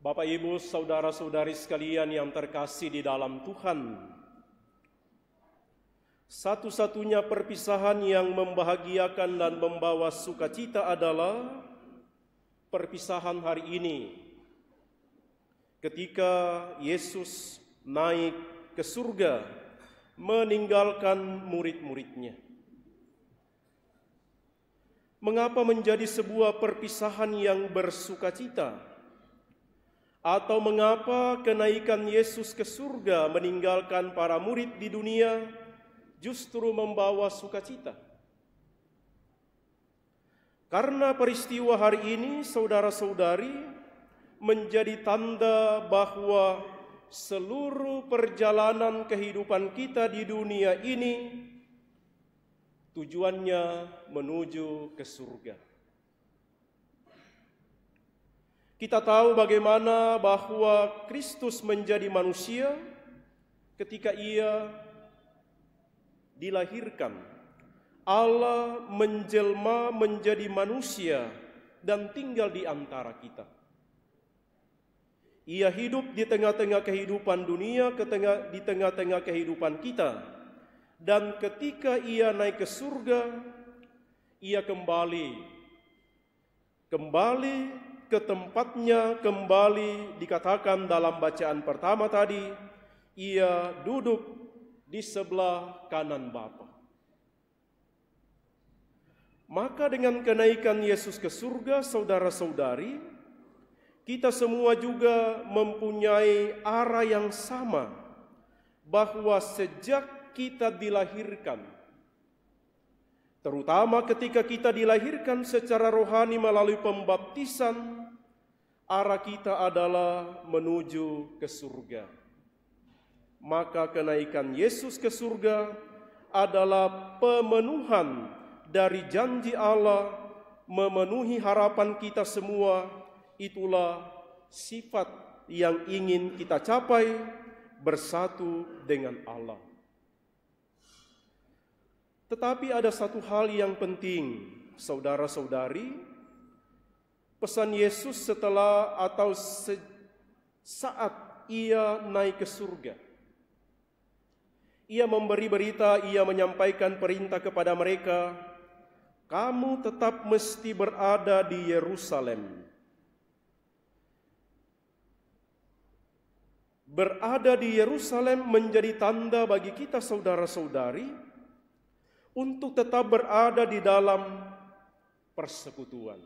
Bapak, Ibu, saudara-saudari sekalian yang terkasih di dalam Tuhan, satu-satunya perpisahan yang membahagiakan dan membawa sukacita adalah perpisahan hari ini, ketika Yesus naik ke surga meninggalkan murid-muridnya. Mengapa menjadi sebuah perpisahan yang bersukacita? Atau mengapa kenaikan Yesus ke surga meninggalkan para murid di dunia justru membawa sukacita? Karena peristiwa hari ini, saudara-saudari, menjadi tanda bahwa seluruh perjalanan kehidupan kita di dunia ini tujuannya menuju ke surga. Kita tahu bagaimana bahwa Kristus menjadi manusia ketika Ia dilahirkan. Allah menjelma menjadi manusia dan tinggal di antara kita. Ia hidup di tengah-tengah kehidupan dunia, di tengah-tengah kehidupan kita. Dan ketika Ia naik ke surga, Ia kembali ke tempatnya, kembali dikatakan dalam bacaan pertama tadi, Ia duduk di sebelah kanan Bapa. Maka dengan kenaikan Yesus ke surga, saudara-saudari, kita semua juga mempunyai arah yang sama, bahwa sejak kita dilahirkan, terutama ketika kita dilahirkan secara rohani melalui pembaptisan, arah kita adalah menuju ke surga. Maka kenaikan Yesus ke surga adalah pemenuhan dari janji Allah, memenuhi harapan kita semua. Itulah sifat yang ingin kita capai, bersatu dengan Allah. Tetapi ada satu hal yang penting, saudara-saudari. Pesan Yesus setelah atau saat Ia naik ke surga, Ia memberi berita, Ia menyampaikan perintah kepada mereka, kamu tetap mesti berada di Yerusalem. Berada di Yerusalem menjadi tanda bagi kita, saudara-saudari, untuk tetap berada di dalam persekutuan.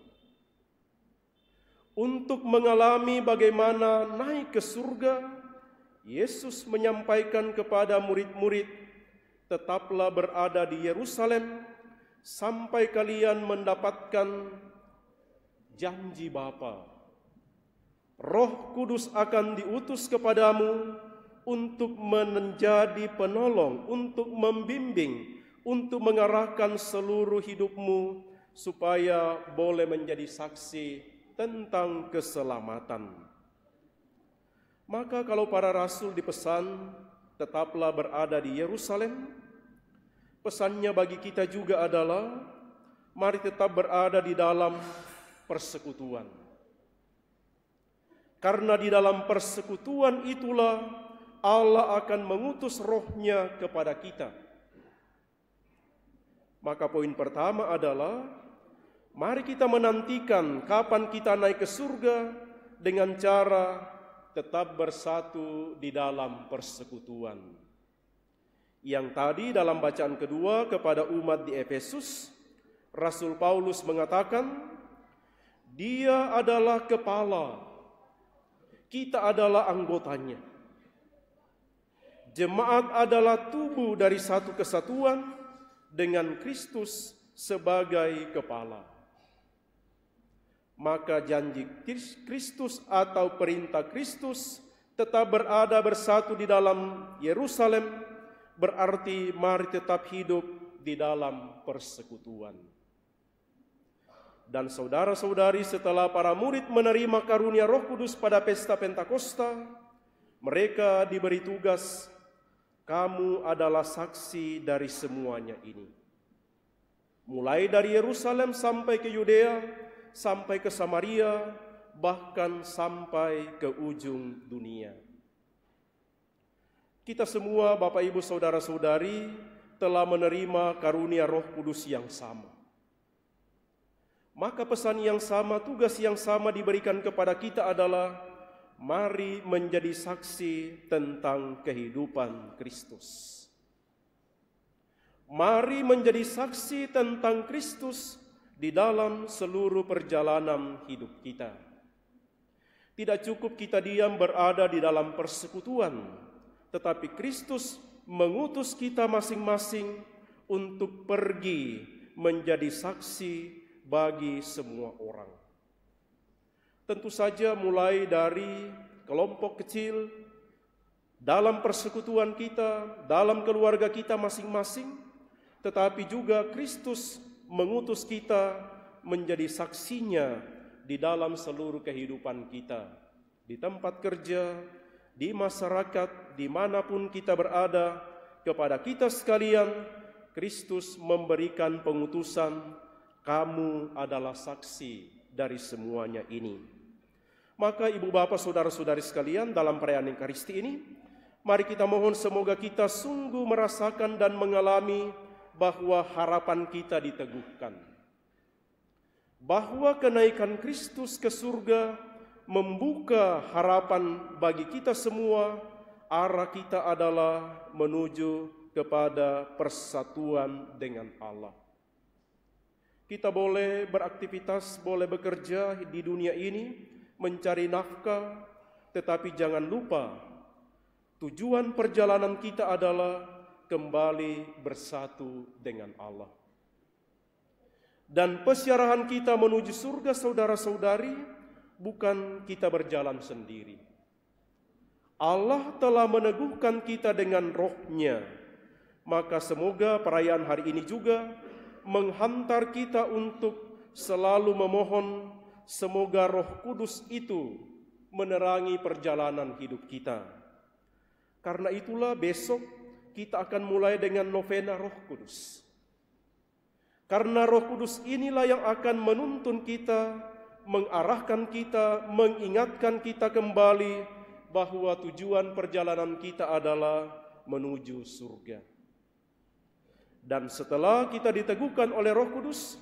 Untuk mengalami bagaimana naik ke surga, Yesus menyampaikan kepada murid-murid, tetaplah berada di Yerusalem sampai kalian mendapatkan janji Bapa. Roh Kudus akan diutus kepadamu untuk menjadi penolong, untuk membimbing, untuk mengarahkan seluruh hidupmu supaya boleh menjadi saksi tentang keselamatan. Maka kalau para rasul dipesan tetaplah berada di Yerusalem, pesannya bagi kita juga adalah mari tetap berada di dalam persekutuan. Karena di dalam persekutuan itulah Allah akan mengutus roh-Nya kepada kita. Maka poin pertama adalah, mari kita menantikan kapan kita naik ke surga dengan cara tetap bersatu di dalam persekutuan. Yang tadi dalam bacaan kedua kepada umat di Efesus, Rasul Paulus mengatakan, Dia adalah kepala, kita adalah anggotanya. Jemaat adalah tubuh dari satu kesatuan, dengan Kristus sebagai kepala. Maka janji Kristus atau perintah Kristus tetap berada bersatu di dalam Yerusalem, berarti mari tetap hidup di dalam persekutuan. Dan saudara-saudari, setelah para murid menerima karunia Roh Kudus pada pesta Pentakosta, mereka diberi tugas, kamu adalah saksi dari semuanya ini. Mulai dari Yerusalem sampai ke Yudea, sampai ke Samaria, bahkan sampai ke ujung dunia. Kita semua, Bapak Ibu Saudara-saudari, telah menerima karunia Roh Kudus yang sama. Maka pesan yang sama, tugas yang sama diberikan kepada kita adalah mari menjadi saksi tentang kehidupan Kristus. Mari menjadi saksi tentang Kristus di dalam seluruh perjalanan hidup kita. Tidak cukup kita diam berada di dalam persekutuan, tetapi Kristus mengutus kita masing-masing untuk pergi menjadi saksi bagi semua orang. Tentu saja mulai dari kelompok kecil, dalam persekutuan kita, dalam keluarga kita masing-masing, tetapi juga Kristus mengutus kita menjadi saksinya di dalam seluruh kehidupan kita, di tempat kerja, di masyarakat, dimanapun kita berada. Kepada kita sekalian, Kristus memberikan pengutusan, kamu adalah saksi dari semuanya ini. Maka ibu bapak saudara-saudari sekalian, dalam perayaan Ekaristi ini, mari kita mohon semoga kita sungguh merasakan dan mengalami bahwa harapan kita diteguhkan. Bahwa kenaikan Kristus ke surga membuka harapan bagi kita semua. Arah kita adalah menuju kepada persatuan dengan Allah. Kita boleh beraktivitas, boleh bekerja di dunia ini, mencari nafkah, tetapi jangan lupa tujuan perjalanan kita adalah kembali bersatu dengan Allah. Dan pesyarahan kita menuju surga, saudara-saudari, bukan kita berjalan sendiri. Allah telah meneguhkan kita dengan Roh-Nya. Maka semoga perayaan hari ini juga menghantar kita untuk selalu memohon semoga Roh Kudus itu menerangi perjalanan hidup kita. Karena itulah besok kita akan mulai dengan novena Roh Kudus. Karena Roh Kudus inilah yang akan menuntun kita, mengarahkan kita, mengingatkan kita kembali bahwa tujuan perjalanan kita adalah menuju surga. Dan setelah kita diteguhkan oleh Roh Kudus,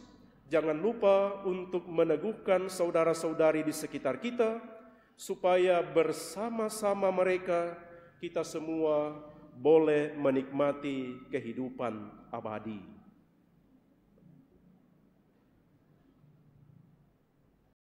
jangan lupa untuk meneguhkan saudara-saudari di sekitar kita, supaya bersama-sama mereka kita semua boleh menikmati kehidupan abadi.